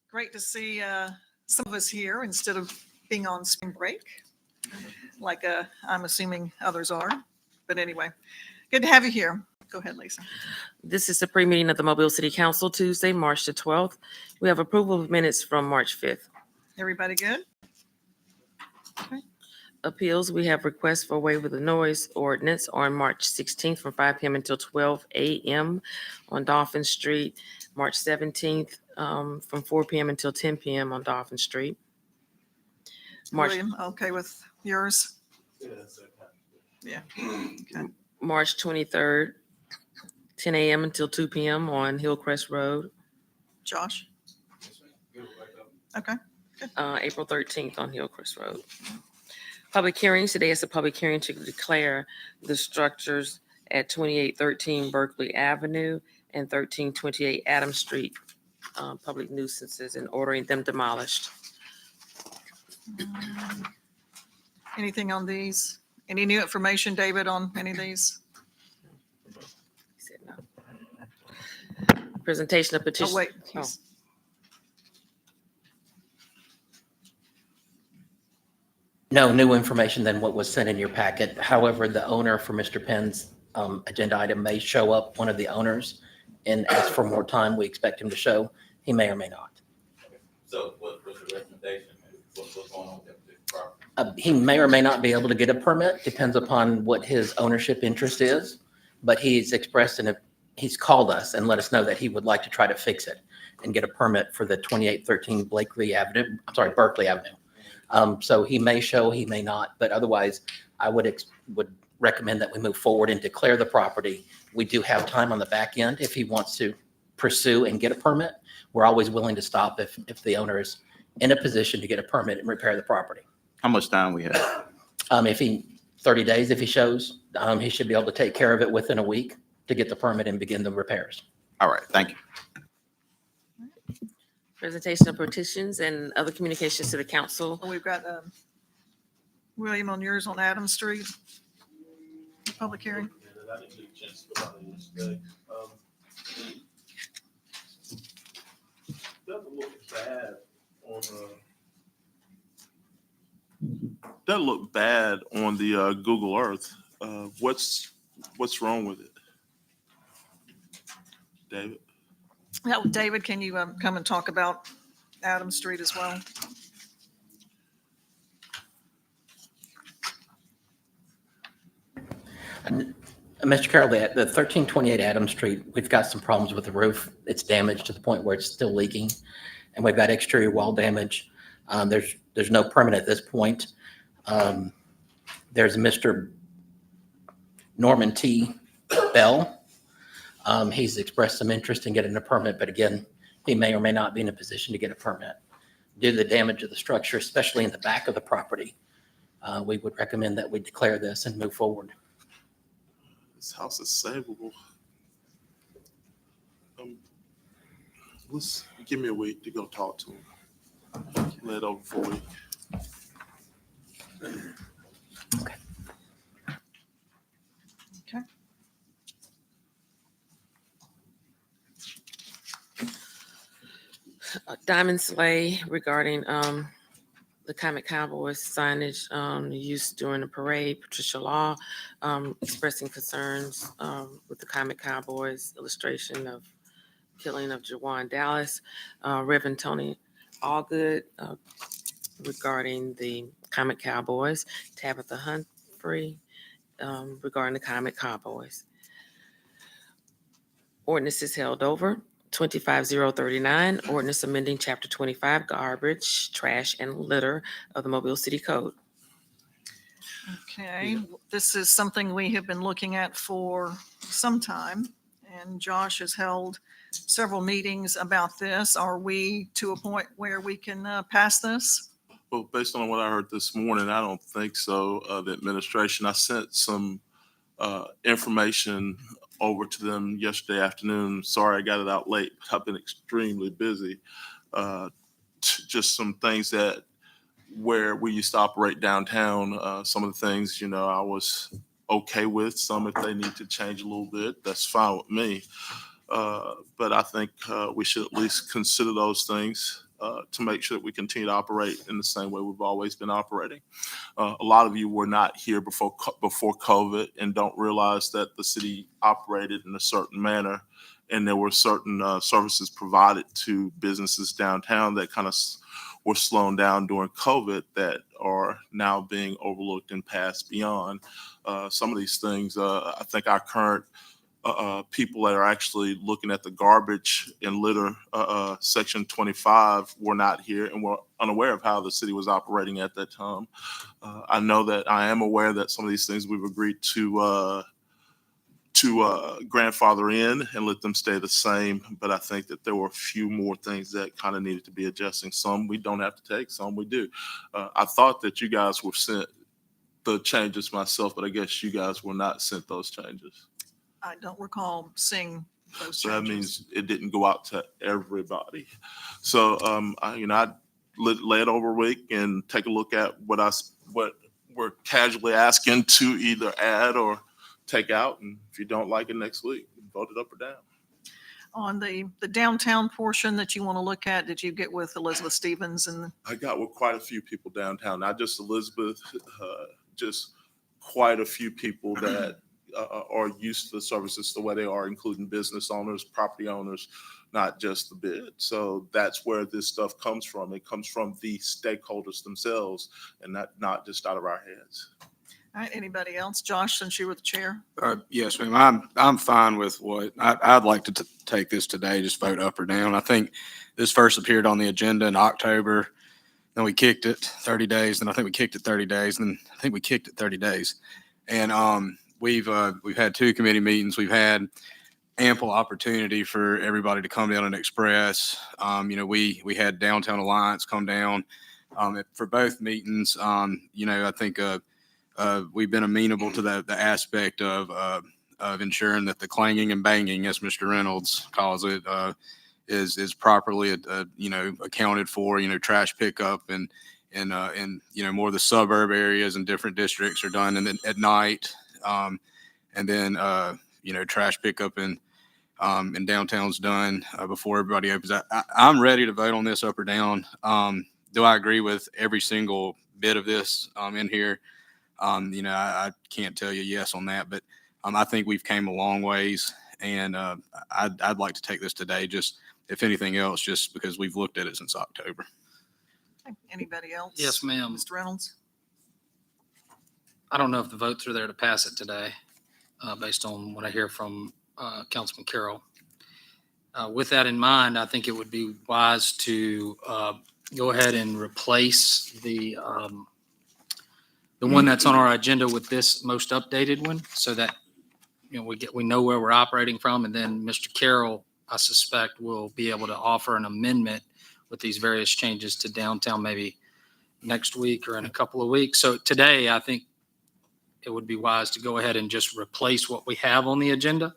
Great to see some of us here instead of being on spring break, like I'm assuming others are. But anyway, good to have you here. Go ahead, Lisa. This is the pre-meeting of the Mobile City Council, Tuesday, March the 12th. We have approval of minutes from March 5th. Everybody good? Appeals, we have requests for waiver of the noise ordinance on March 16th from 5 p.m. until 12 a.m. on Dolphin Street. March 17th from 4 p.m. until 10 p.m. on Dolphin Street. William, okay with yours? Yeah. Okay. March 23rd, 10 a.m. until 2 p.m. on Hillcrest Road. Josh? Okay. April 13th on Hillcrest Road. Public hearings. Today is a public hearing to declare the structures at 2813 Berkeley Avenue and 1328 Adams Street public nuisances and ordering them demolished. Anything on these? Any new information, David, on any of these? He said no. Presentation of Oh, petition. wait. Oh. No new information than what was sent in your packet. However, the owner for Mr. Penn's agenda item may show up, one of the owners, and ask for more time. We expect him to show. He may or may not. So what's the recommendation? What's going on with that property? He may or may not be able to get a permit, depends upon what his ownership interest is. But he's expressed he's called us and let us know that he would like to try to fix it and get a permit for the 2813 Berkeley Avenue. So he may show, he may not, but otherwise I would recommend that we move forward and declare the property. We do have time on the back end if he wants to pursue and get a permit. We're always willing to stop if the owner is in a position to get a permit and repair the property. How much time we have? 30 days, if he shows, he should be able to take care of it within a week to get the permit and begin the repairs. All right, thank you. Presentation of petitions and other communications to the council. We've got William on yours on Adams Street. Public hearing. I didn't get a chance to go out there yesterday. Doesn't look bad on doesn't look bad on the Google Earth. What's wrong with it, David? Now, David, can you come and talk about Adams Street as well? Mr. Carroll, the 1328 Adams Street, we've got some problems with the roof. It's damaged to the point where it's still leaking, and we've got exterior wall damage. There's no permit at this point. There's Mr. Norman T. Bell. He's expressed some interest in getting a permit, but again, he may or may not be in a position to get a permit. Due to the damage of the structure, especially in the back of the property, we would recommend that we declare this and move forward. This house is savable. Let's give me a week to go talk to him. Let over for a week. Okay. Diamond Slay regarding the Comet Cowboys signage used during the parade. Patricia Law expressing concerns with the Comet Cowboys illustration of killing of Jawan Dallas. Reverend Tony Allgood regarding the Comet Cowboys. Tabitha Humphrey regarding the Comet Cowboys. Ordinance is held over. 25039, ordinance amending chapter 25, garbage, trash, and litter of the Mobile City Code. Okay, this is something we have been looking at for some time, and Josh has held several meetings about this. Are we to a point where we can pass this? Well, based on what I heard this morning, I don't think so. The administration, I sent some information over to them yesterday afternoon. Sorry I got it out late, but I've been extremely busy. Just some things that where we used to operate downtown, some of the things, I was okay with. Some, if they need to change a little bit, that's fine with me. But I think we should at least consider those things. to make sure that we continue to operate in the same way we've always been operating. A lot of you were not here before COVID and don't realize that the city operated in a certain manner, and there were certain services provided to businesses downtown that kind of were slowing down during COVID that are now being overlooked and passed beyond. Some of these things, I think our current people that are actually looking at the garbage and litter section 25 were not here and were unaware of how the city was operating at that time. I know that I am aware that some of these things we've agreed to grandfather in and let them stay the same, but I think that there were a few more things that kind of needed to be adjusting. Some we don't have to take, some we do. I thought that you guys were sent the changes myself, but I guess you guys were not sent those changes. I don't recall seeing those So that changes. means it didn't go out to everybody. So, I'd lay it over a week and take a look at what we're casually asking to either add or take out. And if you don't like it next week, vote it up or down. On the downtown portion that you want to look at, did you get with Elizabeth Stevens and I got with quite a few people downtown, not just Elizabeth, just quite a few people that are used to the services the way they are, including business owners, property owners, not just the bid. So that's where this stuff comes from. It comes from the stakeholders themselves and not just out of our heads. all right, anybody else? Josh, since you were the chair? Yes, ma'am. I'm fine with what I'd like to take this today, just vote up or down. I think this first appeared on the agenda in October. Then we kicked it 30 days. Then I think we kicked it 30 days. And then I think we kicked it 30 days. And we've had 2 committee meetings. We've had ample opportunity for everybody to come down and express. We had Downtown Alliance come down for both meetings. I think we've been amenable to the aspect of ensuring that the clanging and banging, as Mr. Reynolds calls it, is properly accounted for. Trash pickup and more of the suburb areas and different districts are done at night. And then trash pickup in downtown's done before everybody opens. I'm ready to vote on this up or down. Do I agree with every single bit of this in here? I can't tell you yes on that, but I think we've came a long ways, and I'd like to take this today, just if anything else, just because we've looked at it since October. Okay, anybody else? Yes, ma'am. Mr. Reynolds? I don't know if the votes are there to pass it today, based on what I hear from Councilman Carroll. With that in mind, I think it would be wise to go ahead and replace the one that's on our agenda with this most updated one, so that we know where we're operating from, and then Mr. Carroll, I suspect, will be able to offer an amendment with these various changes to downtown maybe next week or in a couple of weeks. So today, I think it would be wise to go ahead and just replace what we have on the agenda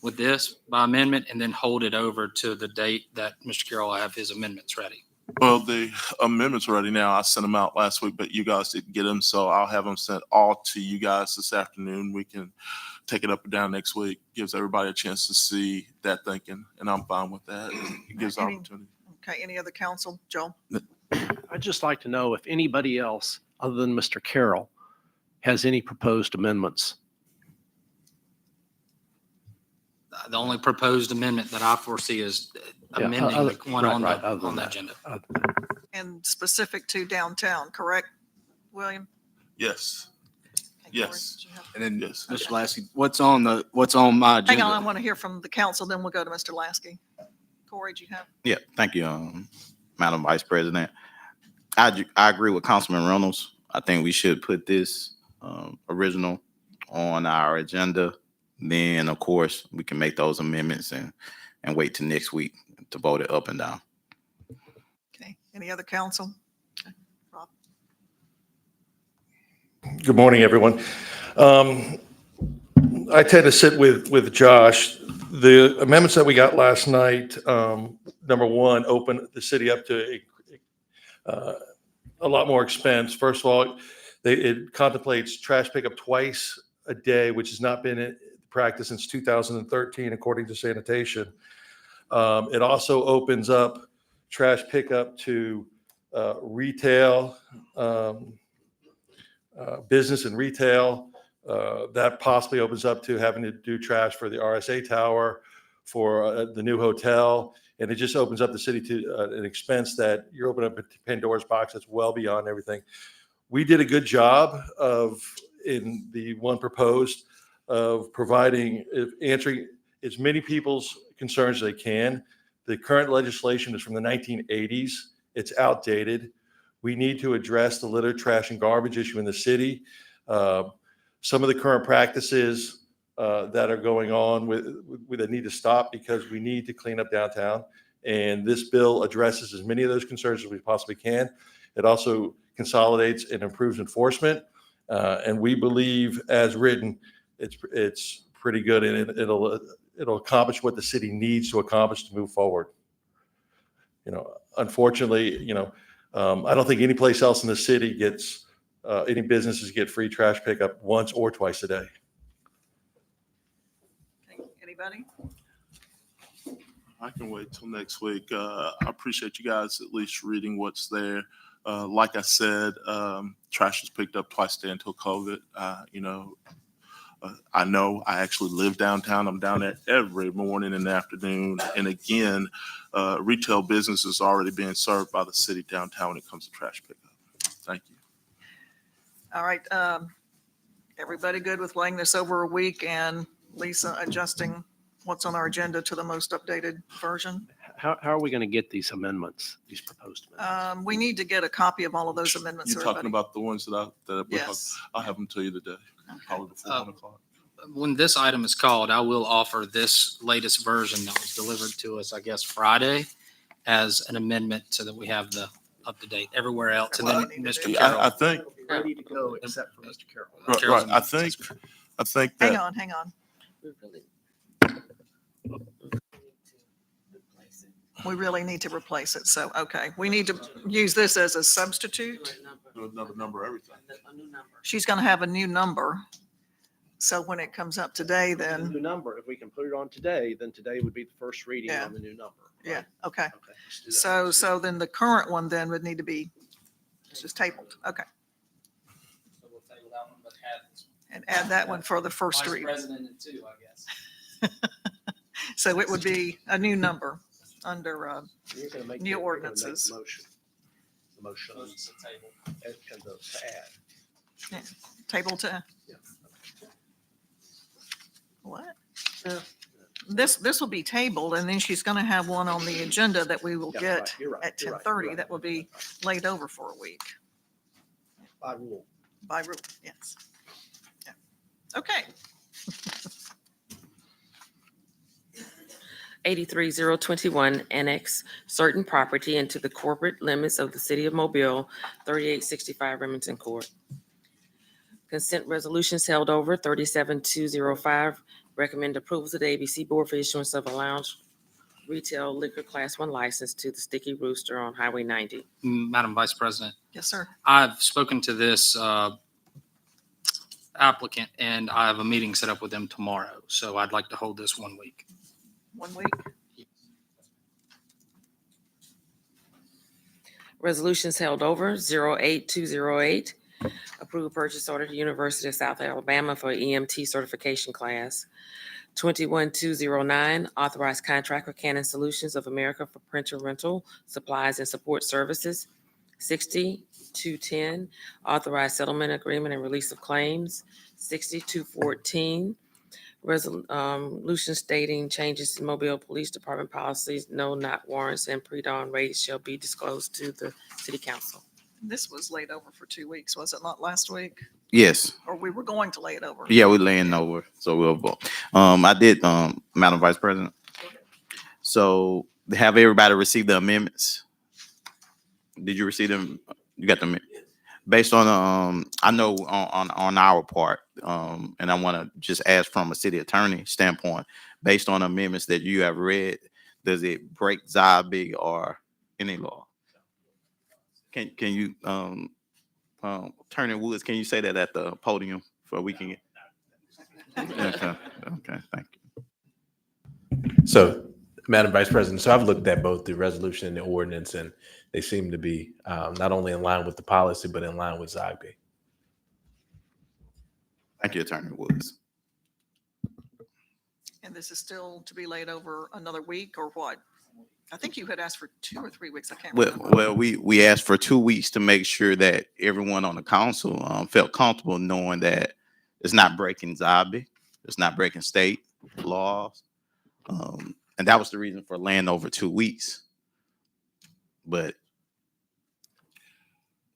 with this by amendment, and then hold it over to the date that Mr. Carroll will have his amendments ready. Well, the amendments are ready now. I sent them out last week, but you guys didn't get them. So I'll have them sent all to you guys this afternoon. We can take it up or down next week. Gives everybody a chance to see that thinking, and I'm fine with that. It gives opportunity. Okay, any other council? Joel? I'd just like to know if anybody else, other than Mr. Carroll, has any proposed amendments. The only proposed amendment that I foresee is amending the one on the agenda. And specific to downtown, correct, William? Yes. Okay, Yes. Corey, did you have- And then, Yes. Mr. Lasky, what's on my agenda? Hang on, I want to hear from the council, then we'll go to Mr. Lasky. Corey, do you have? Yeah, thank you, Madam Vice President. I agree with Councilman Reynolds. I think we should put this original on our agenda. Then, of course, we can make those amendments and wait till next week to vote it up and down. Okay, any other council? Okay, Rob? Good morning, everyone. I tend to sit with Josh. The amendments that we got last night, number one, open the city up to a lot more expense. First of all, it contemplates trash pickup twice a day, which has not been in practice since 2013, according to sanitation. It also opens up trash pickup to retail, business and retail. That possibly opens up to having to do trash for the RSA Tower, for the new hotel. And it just opens up the city to an expense that you're opening up a Pandora's box that's well beyond everything. We did a good job of, in the one proposed, of providing, answering as many people's concerns as they can. The current legislation is from the 1980s. It's outdated. We need to address the litter, trash, and garbage issue in the city. Some of the current practices that are going on that need to stop, because we need to clean up downtown. And this bill addresses as many of those concerns as we possibly can. It also consolidates and improves enforcement. And we believe, as written, it's pretty good, and it'll accomplish what the city needs to accomplish to move forward. Unfortunately, I don't think any place else in the city gets any businesses get free trash pickup once or twice a day. Okay, anybody? I can wait till next week. I appreciate you guys at least reading what's there. Like I said, trash was picked up twice a day until COVID. I know I actually live downtown. I'm down there every morning and afternoon. And again, retail business is already being served by the city downtown when it comes to trash pickup. Thank you. All right. Everybody good with laying this over a week and Lisa adjusting what's on our agenda to the most updated version? How are we going to get these amendments, these proposed amendments? We need to get a copy of all of those amendments. You're talking everybody. about the ones that Yes. I'll have them to you today, probably before 1 o'clock. When this item is called, I will offer this latest version that was delivered to us, I guess, Friday as an amendment so that we have the up to date everywhere else. And then Well, we need to Mr. do- Carroll. I think, Ready to go, except for Mr. Carroll. right, Carroll's I think Hang that, on, hang on. We really need to replace it. So, okay, we need to use this as a substitute. another number, everything. She's going to have a new number. So when it comes up today, The then, new number, if we can put it on today, then today would be the first reading Yeah. on the new number. yeah, right? okay. Okay, let's do that. So then the current one then would need to be just tabled. Okay. So we'll table that one, but add And add that one for the first Vice read. President and two, I guess. So it would be a new number under, You're gonna make new the- you're gonna make the ordinances. motion. The motion Motion to table. and to add. table to, Yeah. what? Yeah. This will be tabled and then she's going to have one on the agenda that we will Yeah, get right, you're right, at you're right, 10:30 you're right. that will be laid over for a week By rule. by rule. Yes. Yeah. Okay. 83021, annex certain property into the corporate limits of the city of Mobile, 3865 Remington Court. Consent resolutions held over, 37205. Recommend approval to the ABC Board for issuance of a lounge retail liquor class 1 license to the Sticky Rooster on Highway 90. Madam Vice President, Yes, sir. I've spoken to this applicant and I have a meeting set up with them tomorrow. So I'd like to hold this 1 week. 1 week. Resolutions held over, 08208. Approve purchase order to University of South Alabama for EMT certification class. 21209, authorized contract with Canon Solutions of America for printer rental, supplies and support services. 60210, authorized settlement agreement and release of claims. 6214, resolution stating changes in Mobile Police Department policies, no not warrants and pre-dawn rates shall be disclosed to the city council. This was laid over for 2 weeks, was it not last week? Yes. Or we were going to lay it over? Yeah, we're laying over, so we'll vote. I did, Madam Vice President. So have everybody received the amendments? Did you receive them? You got them? Based on, I know on our part, and I want to just ask from a city attorney standpoint, based on amendments that you have read, does it break ZIB or any law? Can you, Attorney Woods, can you say that at the podium for we can get? Okay, thank you. So Madam Vice President, so I've looked at both the resolution and the ordinance, and they seem to be not only in line with the policy, but in line with ZOGB. Thank you, Attorney Woods. And this is still to be laid over another week or what? I think you had asked for 2 or 3 weeks. I can't remember. Well, we asked for 2 weeks to make sure that everyone on the council felt comfortable knowing that it's not breaking ZOBI, it's not breaking state laws. And that was the reason for laying over 2 weeks. But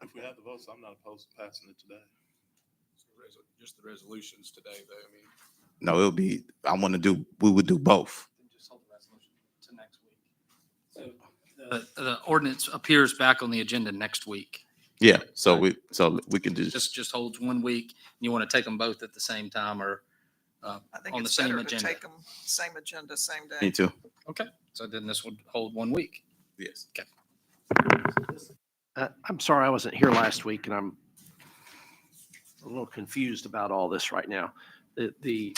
If we have the votes, I'm not opposed to passing it today. Just the resolutions today, though, I mean. no, we would do both. Just hold the resolution to next week. So the ordinance appears back on the agenda next week. Yeah, so we can just, Just holds 1 week. You want to take them both at the same time or I think on the it's same better to agenda? take them same agenda, same day. me too. Okay, so then this would hold 1 week. Yes. I'm sorry I wasn't here last week, and I'm a little confused about all this right now. The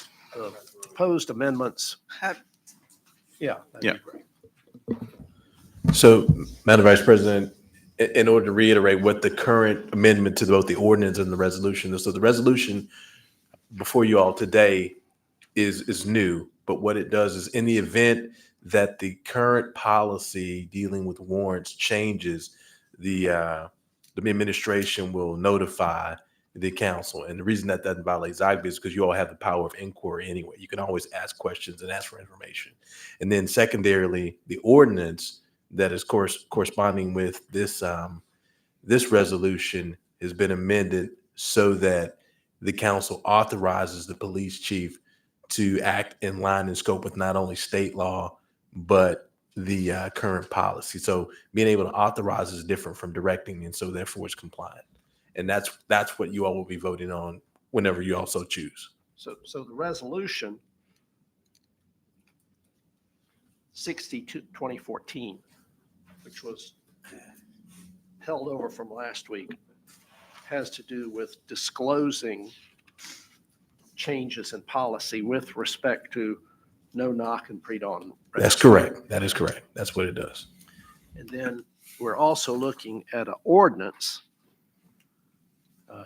proposed amendments. Have- Yeah. that'd Yeah. be great. So, Madam Vice President, in order to reiterate what the current amendment to both the ordinance and the resolution is, so the resolution before you all today is new, but what it does is in the event that the current policy dealing with warrants changes, the administration will notify the council. And the reason that doesn't violate ZOGB is because you all have the power of inquiry anyway. You can always ask questions and ask for information. And then secondarily, the ordinance that is corresponding with this this resolution has been amended so that the council authorizes the police chief to act in line and scope with not only state law, but the current policy. So being able to authorize is different from directing, and so therefore it's compliant. And that's what you all will be voting on whenever you also choose. So the resolution 60/2014, which was held over from last week, has to do with disclosing changes in policy with respect to no knock and pre-dawn. That's correct. That is correct. That's what it does. And then we're also looking at an ordinance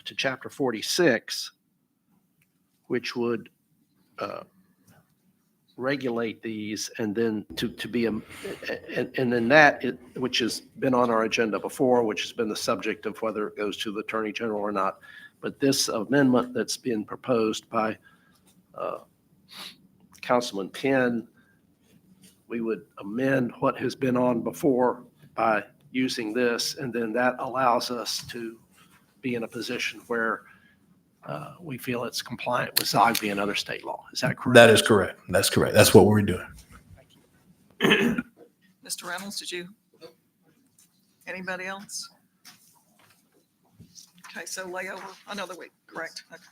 to chapter 46, which would regulate these, and then to be, and then that, which has been on our agenda before, which has been the subject of whether it goes to the Attorney General or not. But this amendment that's been proposed by Councilman Penn, we would amend what has been on before by using this, and then that allows us to be in a position where we feel it's compliant with ZOGB and other state law. Is that correct? That is correct. That's correct. That's what we're doing. Mr. Reynolds, did you? Anybody else? Okay, so lay over another week, correct? Okay.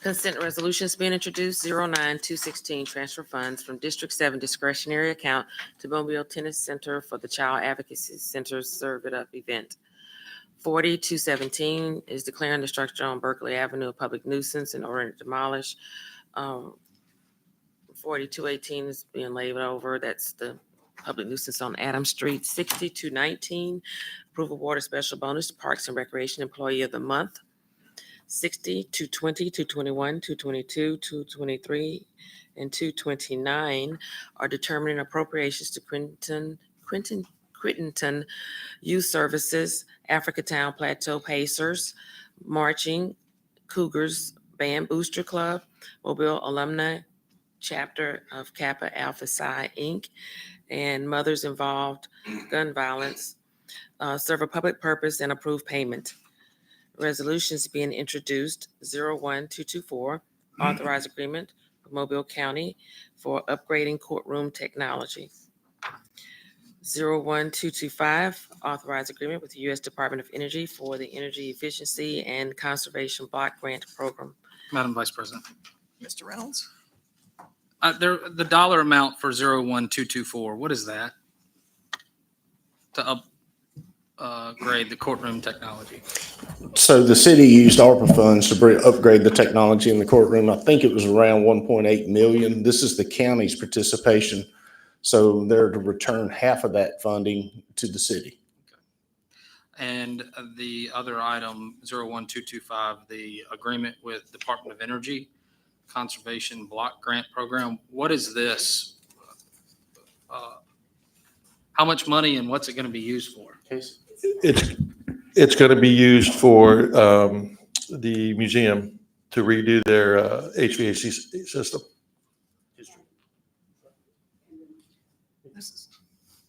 Consent resolutions being introduced, 09216, transfer funds from District 7 discretionary account to Mobile Tennis Center for the Child Advocacy Center's Serve It Up event. 4217 is declaring the structure on Berkeley Avenue a public nuisance in order to demolish. 4218 is being laid over. That's the public nuisance on Adams Street. 6219, approval water special bonus to Parks and Recreation Employee of the Month. 60, 220, 221, 222, 223, and 229 are determining appropriations to Crittenton Youth Services, Africatown Plateau Pacers, Marching Cougars Band Booster Club, Mobile Alumni Chapter of Kappa Alpha Psi Inc., and Mothers Involved Gun Violence, serve a public purpose and approve payment. Resolutions being introduced, 01224, authorize agreement with Mobile County for upgrading courtroom technology. 01225, authorize agreement with the U.S. Department of Energy for the Energy Efficiency and Conservation Block Grant Program. Madam Vice President. Mr. Reynolds? The dollar amount for 01224, what is that? To upgrade the courtroom technology? So the city used ARPA funds to upgrade the technology in the courtroom. I think it was around 1.8 million. This is the county's participation. So they're to return half of that funding to the city. And the other item, 01225, the agreement with Department of Energy Conservation Block Grant Program. What is this? How much money and what's it going to be used for? It's going to be used for the museum to redo their HVAC system. This is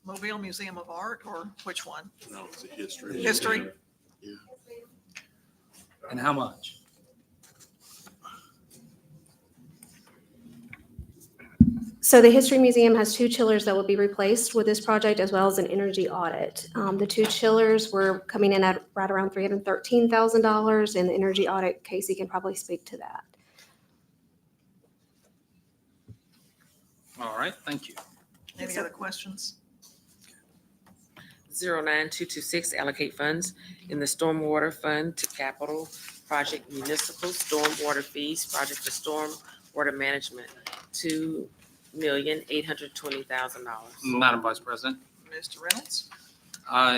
Mobile Museum of Art, or which one? No, it's a history. History? And how much? So the History Museum has 2 chillers that will be replaced with this project, as well as an energy audit. The 2 chillers were coming in at right around $313,000, and the energy audit, Casey can probably speak to that. All right, thank you. Any other questions? 09226, allocate funds in the Stormwater Fund to capital project municipal stormwater fees, project for stormwater management, $2,820,000. Madam Vice President. Mr. Reynolds?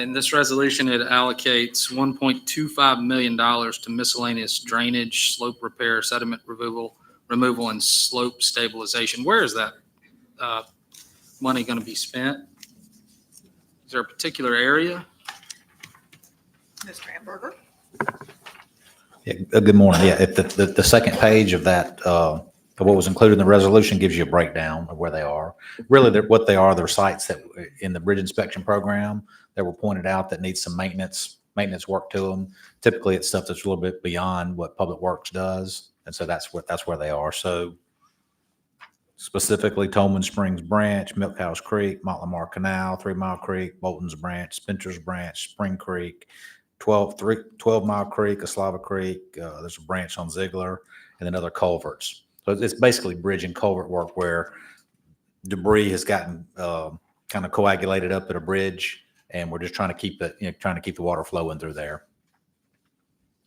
In this resolution, it allocates $1.25 million to miscellaneous drainage, slope repair, sediment removal, and slope stabilization. Where is that money going to be spent? Is there a particular area? Mr. Amberger? Yeah, good morning. Yeah, if the second page of that, of what was included in the resolution gives you a breakdown of where they are. Really, what they are, they're sites that in the bridge inspection program that were pointed out that need some maintenance work to them. Typically, it's stuff that's a little bit beyond what Public Works does, and so that's where they are. So specifically, Tolman Springs Branch, Milk House Creek, Montlamar Canal, 3 Mile Creek, Bolton's Branch, Spencer's Branch, Spring Creek, 12 Mile Creek, Aslava Creek. There's a branch on Ziegler, and then other culverts. So it's basically bridge and culvert work where debris has gotten kind of coagulated up at a bridge, and we're just trying to keep the water flowing through there.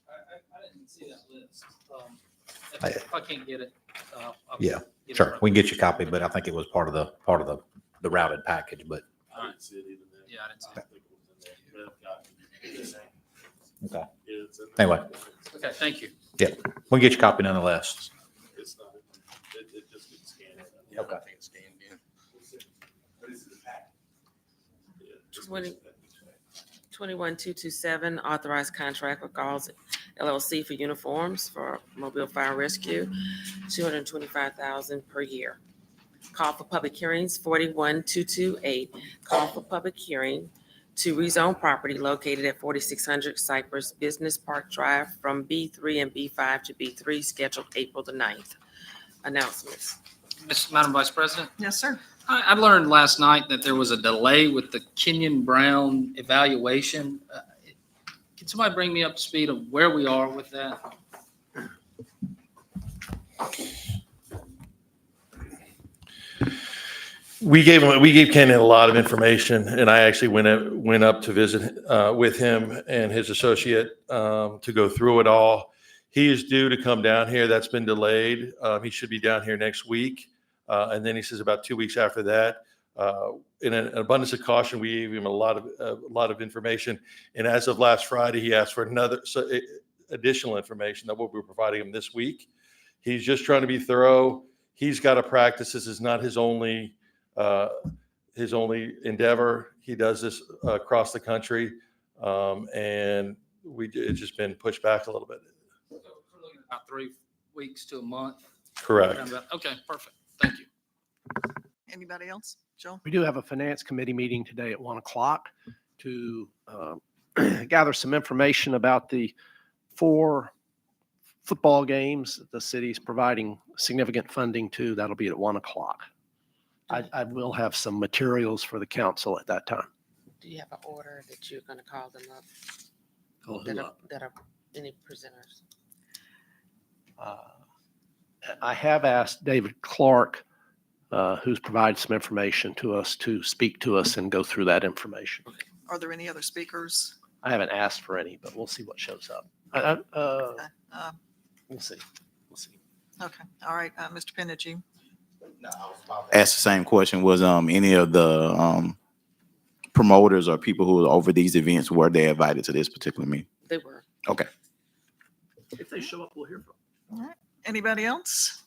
I didn't see that list. If I can't get it. Yeah, sure. We can get you a copy, but I think it was part of the routed package. But I didn't see it even there. Yeah, I didn't see it. okay. Yeah, it's in there. Anyway, Okay, thank you. we can get you a copy nonetheless. It's not, it just gets scanned. Okay. I think it's scanned in. Yeah, just 20 21227, authorized contract with Galls LLC for uniforms for Mobile Fire Rescue, $225,000 per year. Call for public hearings, 41228, call for public hearing to rezone property located at 4600 Cypress Business Park Drive from B3 and B5 to B3, scheduled April the 9th. Announcements. Madam Vice President, Yes, sir. I learned last night that there was a delay with the Kenyon Brown evaluation. Can somebody bring me up to speed of where we are with that? We gave Ken a lot of information, and I actually went up to visit with him and his associate to go through it all. He is due to come down here. That's been delayed. He should be down here next week, and then he says about 2 weeks after that. In an abundance of caution, we gave him a lot of information, and as of last Friday, he asked for additional information that we'll be providing him this week. He's just trying to be thorough. He's got a practice. This is not his only endeavor. He does this across the country, and it's just been pushed back a little bit. We're looking at about 3 weeks to a month. Correct. Okay, perfect. Thank you. Anybody else? Joe? We do have a finance committee meeting today at 1:00 to gather some information about the 4 football games that the city's providing significant funding to. That'll be at 1:00. I will have some materials for the council at that time. Do you have an order that you're going to call them up? Call who up? That are any presenters? I have asked David Clark, who's provided some information to us, to speak to us and go through that information. Are there any other speakers I haven't asked for any, but we'll see what shows up. We'll see. We'll see. Okay, all right, Mr. Pinichi. Ask the same question. Was any of the promoters or people who are over these events, were they invited to this particular meeting? They were. Okay. If they show up, we'll hear from them. All right, anybody else?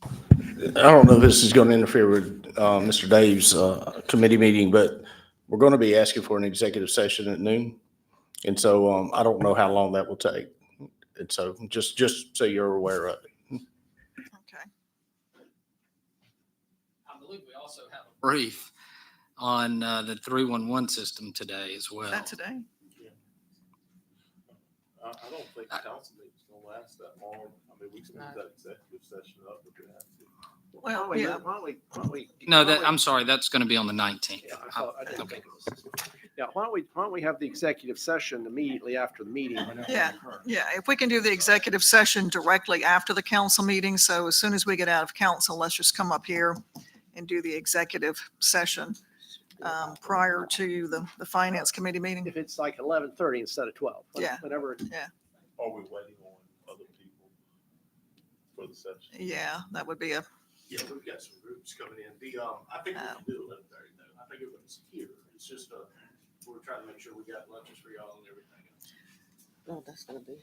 I don't know if this is going to interfere with Mr. Dave's committee meeting, but we're going to be asking for an executive session at noon. And so I don't know how long that will take. And so just so you're aware of it. Okay, I believe we also have a brief on the 311 system today as well. is that today? I don't think the council meeting's gonna last that long. I mean, we can move that executive session up if we have to. Well, yeah, Why don't we? No, I'm sorry, that's going to be on the 19th. Yeah, I didn't Okay. think it was. Yeah, why don't we have the executive session immediately after the meeting? yeah, if we can do the executive session directly after the council meeting, so as soon as we get out of council, let's just come up here and do the executive session prior to the finance committee meeting. If it's like 11:30 instead of 12. Yeah. Whatever. Are we waiting on other people for the session? Yeah, that would be a, Yeah, we've got some groups coming in. I think we can do 11:30 though. I think everyone's here. It's just, we're trying to make sure we got lunches for y'all and everything else. No, that's gonna be.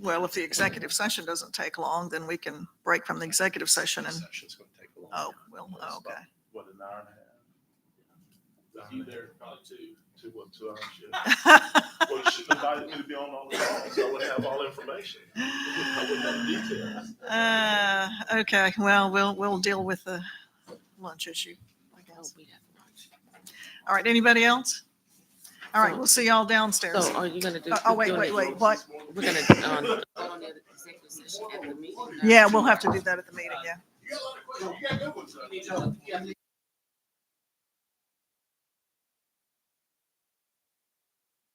well, if the executive session doesn't take long, then we can break from the executive session and, Session's gonna take a long oh, time. well, okay. What, an hour and a half? With you there, probably two hours. Yeah. Well, you should have invited me to be on all the calls, so I would have all information. I wouldn't have details. Okay, well, we'll deal with the lunch issue, I Oh, guess. we have lunch. All right, anybody else? All right, we'll see y'all downstairs. So are you gonna do? Oh, wait, doing wait, it- wait, what? We're gonna, on the executive session at the meeting. Yeah, we'll have to do that at the meeting, yeah. You got a lot of questions. You got good ones.